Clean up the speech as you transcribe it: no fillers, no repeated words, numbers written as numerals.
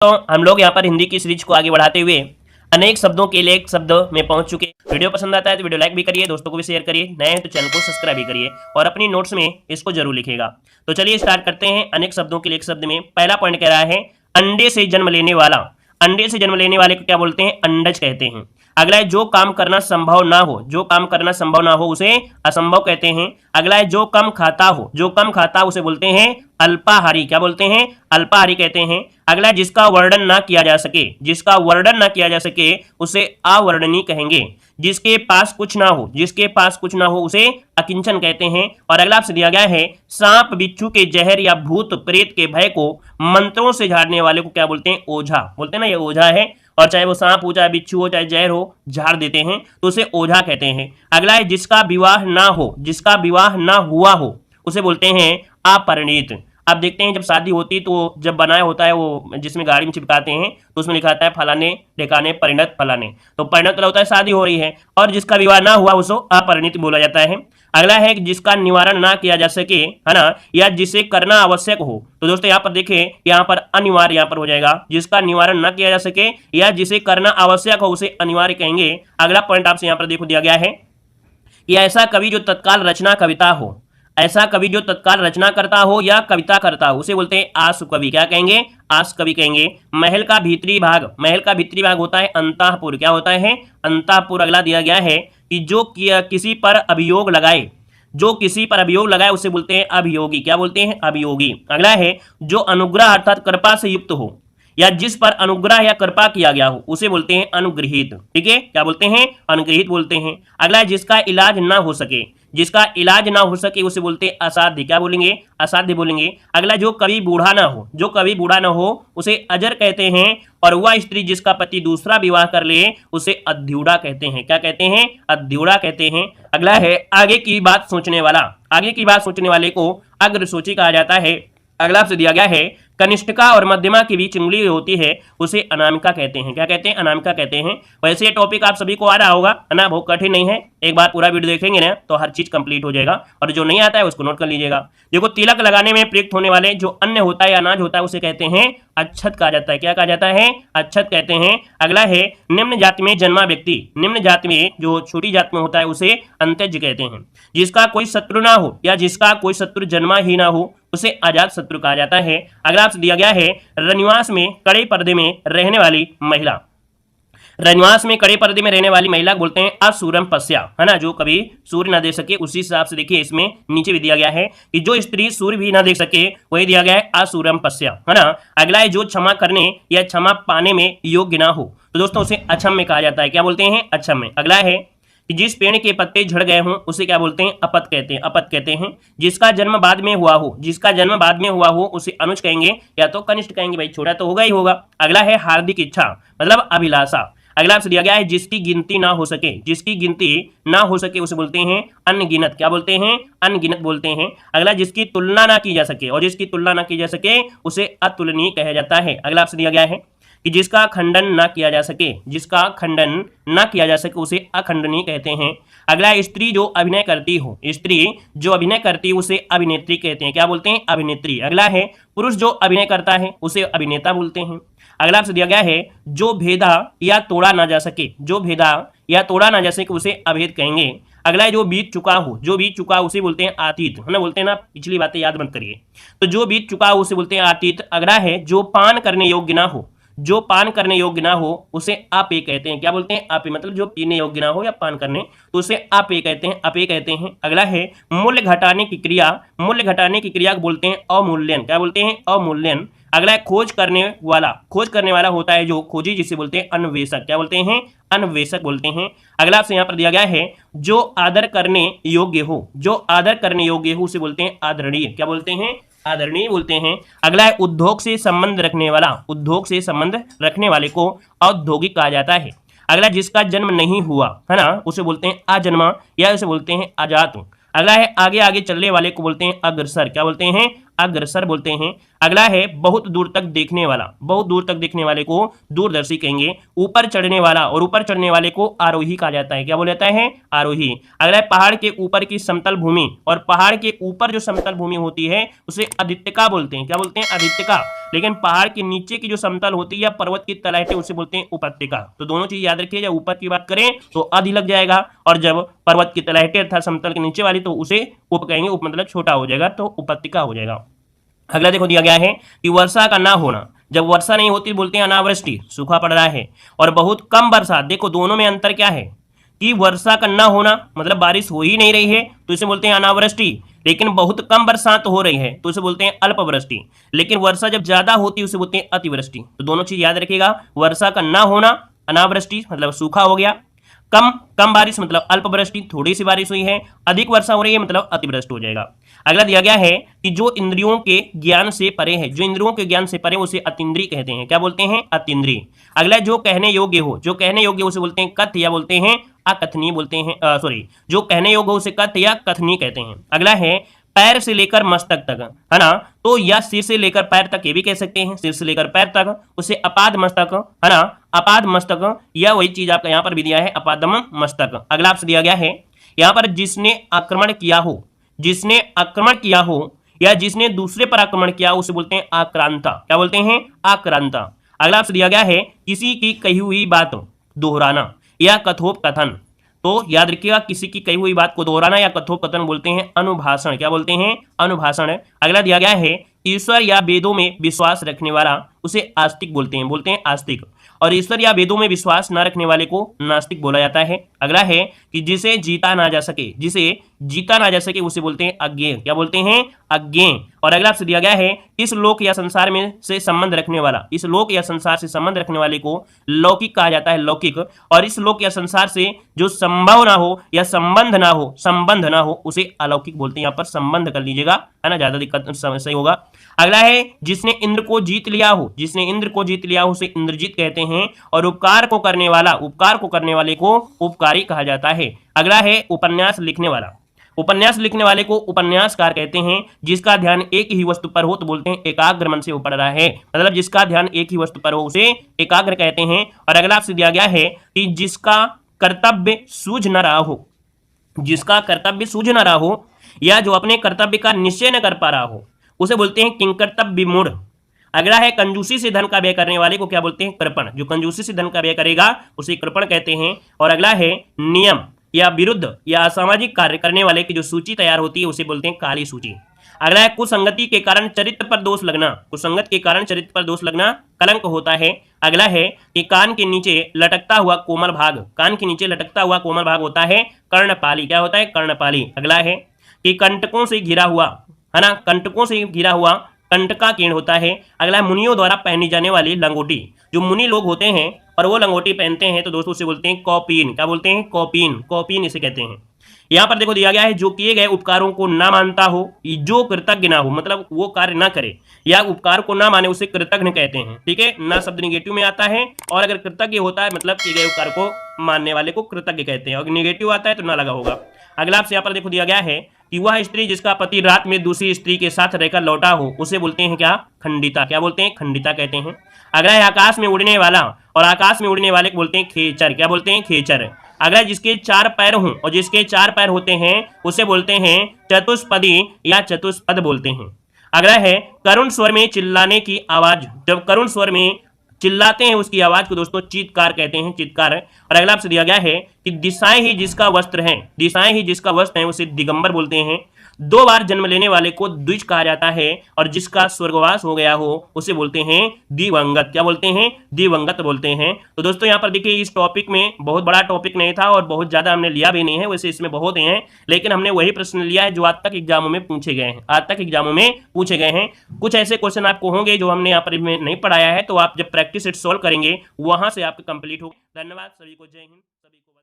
तो हम लोग यहाँ पर हिंदी की सीरीज को आगे बढ़ाते हुए अनेक शब्दों के लिए एक शब्द में पहुंच चुके। वीडियो पसंद आता है तो वीडियो लाइक भी करिए, दोस्तों को भी शेयर करिए, नए हैं तो चैनल को सब्सक्राइब भी करिए और अपनी नोट्स में इसको जरूर लिखिएगा। तो चलिए स्टार्ट करते हैं। अनेक शब्दों के लिए एक शब्द में पहला पॉइंट कह रहा है अंडे से जन्म लेने वाला। अंडे से जन्म लेने वाले को क्या बोलते हैं? अंडज कहते हैं। अगला है जो काम करना संभव ना हो, जो काम करना संभव ना हो उसे असंभव कहते हैं। अगला है जो कम खाता हो, जो कम खाता उसे बोलते हैं अल्पाहारी। क्या बोलते हैं? अल्पाहारी कहते हैं। अगला जिसका वर्णन ना किया जा सके, जिसका वर्णन ना किया जा सके उसे अवर्णनीय कहेंगे। जिसके पास कुछ ना हो, जिसके पास कुछ ना हो उसे अकिंचन कहते हैं। और अगला आपसे दिया गया है सांप बिच्छू के जहर या भूत प्रेत के भय को मंत्रों से झाड़ने वाले को क्या बोलते हैं? ओझा। बोलते हैं ना, ये ओझा है। और चाहे वो सांप हो, चाहे बिच्छू हो, चाहे जहर हो, झाड़ देते हैं तो उसे ओझा कहते हैं। अगला है जिसका विवाह ना हो, जिसका विवाह ना हुआ हो उसे बोलते हैं अपरिणीत। आप देखते हैं जब शादी होती तो जब बनाया होता है वो जिसमें गाड़ी में चिपकाते हैं तो उसमें लिखा आता है फलाने ढेकाने परिणत फलाने, तो परिणत मतलब होता है शादी हो रही है, और जिसका विवाह ना हुआ उसको अपरिणित बोला जाता है। अगला है जिसका निवारण ना किया जा सके, है ना, या जिसे करना आवश्यक हो। तो दोस्तों यहाँ पर देखें, यहाँ पर अनिवार्य यहाँ पर हो जाएगा। जिसका निवारण ना किया जा सके या जिसे करना आवश्यक हो उसे अनिवार्य कहेंगे। अगला पॉइंट आपसे यहाँ पर देखो दिया गया है कि ऐसा कवि जो तत्काल रचना कविता हो, ऐसा कवि जो तत्काल रचना करता हो या कविता करता हो उसे बोलते हैं आशु कवि। क्या कहेंगे? आशु कवि कहेंगे। महल का भीतरी भाग, महल का भीतरी भाग होता है अंतःपुर। क्या होता है? अंतःपुर। अगला दिया गया है कि जो किसी पर अभियोग लगाए, जो किसी पर अभियोग लगाए उसे बोलते हैं अभियोगी। क्या बोलते हैं? अभियोगी। अगला है जो अनुग्रह अर्थात कृपा से युक्त हो या जिस पर अनुग्रह या कृपा किया गया हो उसे बोलते हैं अनुग्रहित। ठीक है, क्या बोलते हैं? अनुग्रहित बोलते हैं। अगला है जिसका इलाज ना हो सके, जिसका इलाज ना हो सके उसे बोलते हैं असाध्य। क्या बोलेंगे? असाध्य बोलेंगे। अगला जो कभी बूढ़ा ना हो, जो कभी बूढ़ा ना हो उसे अजर कहते हैं। और वह स्त्री जिसका पति दूसरा विवाह कर ले उसे अध्युड़ा कहते हैं। क्या कहते हैं? अध्युड़ा कहते हैं। अगला है आगे की बात सोचने वाला, आगे की बात सोचने वाले को अग्रसूची कहा जाता है। अगला आपसे दिया गया है कनिष्ठिका और मध्यमा के बीच उंगली होती है उसे अनामिका कहते हैं। क्या कहते हैं? अनामिका कहते हैं। वैसे ये टॉपिक आप सभी को आ रहा होगा, है ना, बहुत कठिन नहीं है। एक बार पूरा वीडियो देखेंगे ना तो हर चीज कंप्लीट हो जाएगा, और जो नहीं आता है उसको नोट कर लीजिएगा। देखो, तिलक लगाने में प्रयुक्त होने वाले जो अन्न होता है, अनाज होता है उसे कहते हैं अच्छत कहा जाता है। क्या कहा जाता है? अच्छत कहते हैं। अगला है निम्न जाति में जन्मा व्यक्ति, निम्न जाति में जो छोटी जाति में होता है उसे अंत्यज कहते हैं। जिसका कोई शत्रु ना हो या जिसका कोई शत्रु जन्मा ही ना हो उसे अजात शत्रु कहा जाता है। अगला आपसे दिया गया है रनिवास में कड़े पर्दे में रहने वाली महिला, रनिवास में कड़े पर्दे में रहने वाली महिला बोलते हैं असूरम पश्या, है ना, जो कभी सूर्य ना देख सके। उसी हिसाब से देखिए इसमें नीचे भी दिया गया है कि जो स्त्री सूर्य भी ना देख सके वही दिया गया है असूरम पश्या, है ना। अगला है जो क्षमा करने या क्षमा पाने में योग्य ना हो तो दोस्तों उसे अक्षम्य कहा जाता है। क्या बोलते हैं? अक्षम्य। अगला है कि जिस पेड़ के पत्ते झड़ गए हों उसे क्या बोलते हैं? अपत कहते हैं। अपत कहते हैं। जिसका जन्म बाद में हुआ हो, जिसका जन्म बाद में हुआ हो उसे अनुज कहेंगे या तो कनिष्ठ कहेंगे। भाई छोटा तो होगा ही होगा। अगला है हार्दिक इच्छा मतलब अभिलाषा। अगला आपसे दिया गया है जिसकी गिनती ना हो सके, जिसकी गिनती ना हो सके उसे बोलते हैं अनगिनत। क्या बोलते हैं? अनगिनत बोलते हैं। अगला जिसकी तुलना ना की जा सके, और जिसकी तुलना ना की जा सके उसे अतुलनीय कहा जाता है। अगला आपसे दिया गया है कि जिसका खंडन ना किया जा सके, जिसका खंडन ना किया जा सके उसे अखंडनीय कहते हैं। अगला स्त्री जो अभिनय करती हो, स्त्री जो अभिनय करती है उसे अभिनेत्री कहते हैं। क्या बोलते हैं? अभिनेत्री। अगला है पुरुष जो अभिनय करता है उसे अभिनेता बोलते हैं। अगला आपसे दिया गया है जो भेदा या तोड़ा ना जा सके, जो भेदा या तोड़ा ना जा सके उसे अभेद कहेंगे। अगला है जो बीत चुका हो, जो बीत चुका उसे बोलते हैं अतीत, है ना, बोलते हैं ना, पिछली बातें याद मत करिए। तो जो बीत चुका हो उसे बोलते हैं अतीत। अगला है जो पान करने योग्य ना हो, जो पान करने योग्य ना हो उसे अपेय कहते हैं। क्या बोलते हैं? अपेय मतलब जो पीने योग्य ना हो या पान करने तो उसे अपेय कहते हैं, अपेय कहते हैं। अगला है मूल्य घटाने की क्रिया, मूल्य घटाने की क्रिया को बोलते हैं अवमूल्यन। क्या बोलते हैं? अवमूल्यन। अगला है खोज करने वाला, खोज करने वाला होता है जो खोजी जिसे बोलते हैं अन्वेषक। क्या बोलते हैं? अन्वेषक बोलते हैं। अगला आपसे यहाँ पर दिया गया है जो आदर करने योग्य हो, जो आदर करने योग्य हो उसे बोलते हैं आदरणीय। क्या बोलते हैं? आदरणीय बोलते हैं। अगला है उद्योग से संबंध रखने वाला, उद्योग से संबंध रखने वाले को औद्योगिक कहा जाता है। अगला जिसका जन्म नहीं हुआ, है ना, उसे बोलते हैं अजन्मा या उसे बोलते हैं अजात। अगला है आगे आगे चलने वाले को बोलते हैं अग्रसर। क्या बोलते हैं? अग्रसर बोलते हैं। अगला है बहुत दूर तक देखने वाला, बहुत दूर तक देखने वाले को दूरदर्शी कहेंगे। ऊपर चढ़ने वाला, और ऊपर चढ़ने वाले को आरोही कहा जाता है। क्या बोला जाता है? आरोही। अगला है पहाड़ के ऊपर की समतल भूमि, और पहाड़ के ऊपर जो समतल भूमि होती है उसे आदित्यका बोलते हैं। क्या बोलते हैं? आदित्यका। लेकिन पहाड़ के नीचे की जो समतल होती है या पर्वत की तलहटी उसे बोलते हैं उपत्यका। तो दोनों चीज याद रखिए, जब ऊपर की बात करें तो अधि लग जाएगा, और जब पर्वत की तलहटी अर्थात समतल के नीचे वाली तो उसे उप कहेंगे। उप मतलब छोटा हो जाएगा, तो उपत्यका हो जाएगा। अगला देखो दिया गया है कि वर्षा का ना होना, जब वर्षा नहीं होती बोलते हैं अनावृष्टि, सूखा पड़ रहा है। और बहुत कम बरसात, देखो दोनों में अंतर क्या है कि वर्षा का ना होना मतलब बारिश हो ही नहीं रही है तो इसे बोलते हैं अनावृष्टि, लेकिन बहुत कम बरसात हो रही है तो इसे बोलते हैं अल्पवृष्टि। लेकिन वर्षा जब ज्यादा होती है उसे बोलते हैं अतिवृष्टि। तो दोनों चीज याद रखिएगा, वर्षा का ना होना अनावृष्टि मतलब सूखा हो गया, कम बारिश मतलब अल्पवृष्टि, थोड़ी सी बारिश हुई है, अधिक वर्षा हो रही है मतलब अतिवृष्टि हो जाएगा। अगला दिया गया है कि जो इंद्रियों के ज्ञान से परे है, जो इंद्रियों के ज्ञान से परे उसे अतीन्द्रिय कहते हैं। क्या बोलते हैं? अतीन्द्रिय। अगला जो कहने योग्य हो, जो कहने योग्य उसे बोलते हैं कथ्य या बोलते हैं अकथनीय बोलते हैं, जो कहने योग्य उसे कथ्य या कथनीय कहते हैं। अगला है पैर से लेकर मस्तक तक, है ना, तो या सिर से लेकर पैर तक ये भी कह सकते हैं, सिर से लेकर पैर तक उसे अपाद मस्तक, है ना, अपाद मस्तक, या वही चीज आपका यहाँ पर भी दिया है अपादम मस्तक। अगला आपसे दिया गया है यहाँ पर जिसने आक्रमण किया हो, जिसने आक्रमण किया हो या जिसने दूसरे पर आक्रमण किया उसे बोलते हैं आक्रांता। क्या बोलते हैं? आक्रांता। अगला आपसे दिया गया है किसी की कही हुई बात दोहराना या कथोपकथन, तो याद रखिएगा किसी की कही हुई बात को दोहराना या कथोपकथन बोलते हैं अनुभाषण। क्या बोलते हैं? अनुभाषण। अगला दिया गया है ईश्वर या वेदों में विश्वास रखने वाला उसे आस्तिक बोलते हैं आस्तिक, और ईश्वर या वेदों में विश्वास न रखने वाले को नास्तिक बोला जाता है। अगला है कि जिसे जीता ना जा सके, जिसे जीता ना जा सके उसे बोलते हैं अज्ञेय। क्या बोलते हैं? अज्ञेय। और अगला आपसे दिया गया है इस लोक या संसार में से संबंध रखने वाला, इस लोक या संसार से संबंध रखने वाले को लौकिक कहा जाता है, लौकिक। और इस लोक या संसार से जो संभव ना हो या संबंध ना हो उसे अलौकिक बोलते हैं। यहाँ पर संबंध कर लीजिएगा, है ना, ज्यादा दिक्कत सही होगा। अगला है जिसने इंद्र को जीत लिया हो, जिसने इंद्र को जीत लिया हो उसे इंद्रजीत कहते हैं। और उपकार को करने वाले को उपकारी कहा जाता है। अगला है उपन्यास लिखने वाला, उपन्यास लिखने वाले को उपन्यासकार कहते हैं। जिसका ध्यान एक ही वस्तु पर हो तो बोलते हैं एकाग्र मन से वो पढ़ रहा है, मतलब जिसका ध्यान एक ही वस्तु पर हो उसे एकाग्र कहते हैं। और अगला आपसे दिया गया है कि जिसका कर्तव्य सूझ न रहा हो, जिसका कर्तव्य सूझ न रहा हो या जो अपने कर्तव्य का निश्चय न कर पा रहा हो उसे बोलते हैं किंकर्तव्य विमूढ़। अगला है कंजूसी से धन का व्यय करने वाले को क्या बोलते हैं? कृपण। जो कंजूसी से धन का व्यय करेगा उसे कृपण कहते हैं। और अगला है नियम या विरुद्ध या असामाजिक कार्य करने वाले की जो सूची तैयार होती है उसे बोलते हैं काली सूची। अगला है कुसंगति के कारण चरित्र पर दोष लगना, कुसंगत के कारण चरित्र पर दोष लगना कलंक होता है। अगला है कि कान के नीचे लटकता हुआ कोमल भाग, कान के नीचे लटकता हुआ कोमल भाग होता है कर्णपाली। क्या होता है? कर्णपाली। अगला है कि कंटकों से घिरा हुआ, है ना, कंटकों से घिरा हुआ कंटका कीर्ण होता है। अगला मुनियों द्वारा पहनी जाने वाली लंगोटी, जो मुनि लोग होते हैं और वो लंगोटी पहनते हैं तो दोस्तों उसे बोलते हैं कौपीन। क्या बोलते हैं? कौपीन, कौपीन इसे कहते हैं। यहाँ पर देखो दिया गया है जो किए गए उपकारों को ना मानता हो, जो कृतज्ञ ना हो, मतलब वो कार्य ना करे या उपकार को ना माने उसे कृतज्ञ कहते हैं। ठीक है, ना शब्द निगेटिव में आता है, और अगर कृतज्ञ होता है मतलब किए गए उपकार को मानने वाले को कृतज्ञ कहते हैं, और निगेटिव आता है तो ना लगा होगा। अगला आपसे यहाँ पर देखो दिया गया है कि वह स्त्री जिसका पति रात में दूसरी स्त्री के साथ रहकर लौटा हो उसे बोलते हैं क्या? खंडिता। क्या बोलते हैं? खंडिता कहते हैं। अगला है आकाश में उड़ने वाला, और आकाश में उड़ने वाले को बोलते हैं खेचर। क्या बोलते हैं? खेचर। अगला जिसके 4 पैर हों और जिसके 4 पैर होते हैं उसे बोलते हैं चतुष्पदी या चतुष्पद बोलते हैं। अगला है करुण स्वर में चिल्लाने की आवाज, जब करुण स्वर में चिल्लाते हैं उसकी आवाज को दोस्तों चीत्कार कहते हैं, चीत्कार। और अगला आपसे दिया गया है कि दिशाएं ही जिसका वस्त्र है, दिशाएं ही जिसका वस्त्र है उसे दिगंबर बोलते हैं। 2 बार जन्म लेने वाले को द्विज कहा जाता है, और जिसका स्वर्गवास हो गया हो उसे बोलते हैं दिवंगत। क्या बोलते हैं? दिवंगत बोलते हैं। तो दोस्तों यहाँ पर देखिए इस टॉपिक में बहुत बड़ा टॉपिक नहीं था और बहुत ज्यादा हमने लिया भी नहीं है, वैसे इसमें बहुत हैं, लेकिन हमने वही प्रश्न लिया है जो आज तक एग्जामों में पूछे गए हैं, आज तक एग्जामों में पूछे गए हैं। कुछ ऐसे क्वेश्चन आपको होंगे जो हमने यहाँ पर नहीं पढ़ाया है, तो आप जब प्रैक्टिस सेट सॉल्व करेंगे वहां से आपके कंप्लीट होगा। धन्यवाद सभी को, जय हिंद सभी को।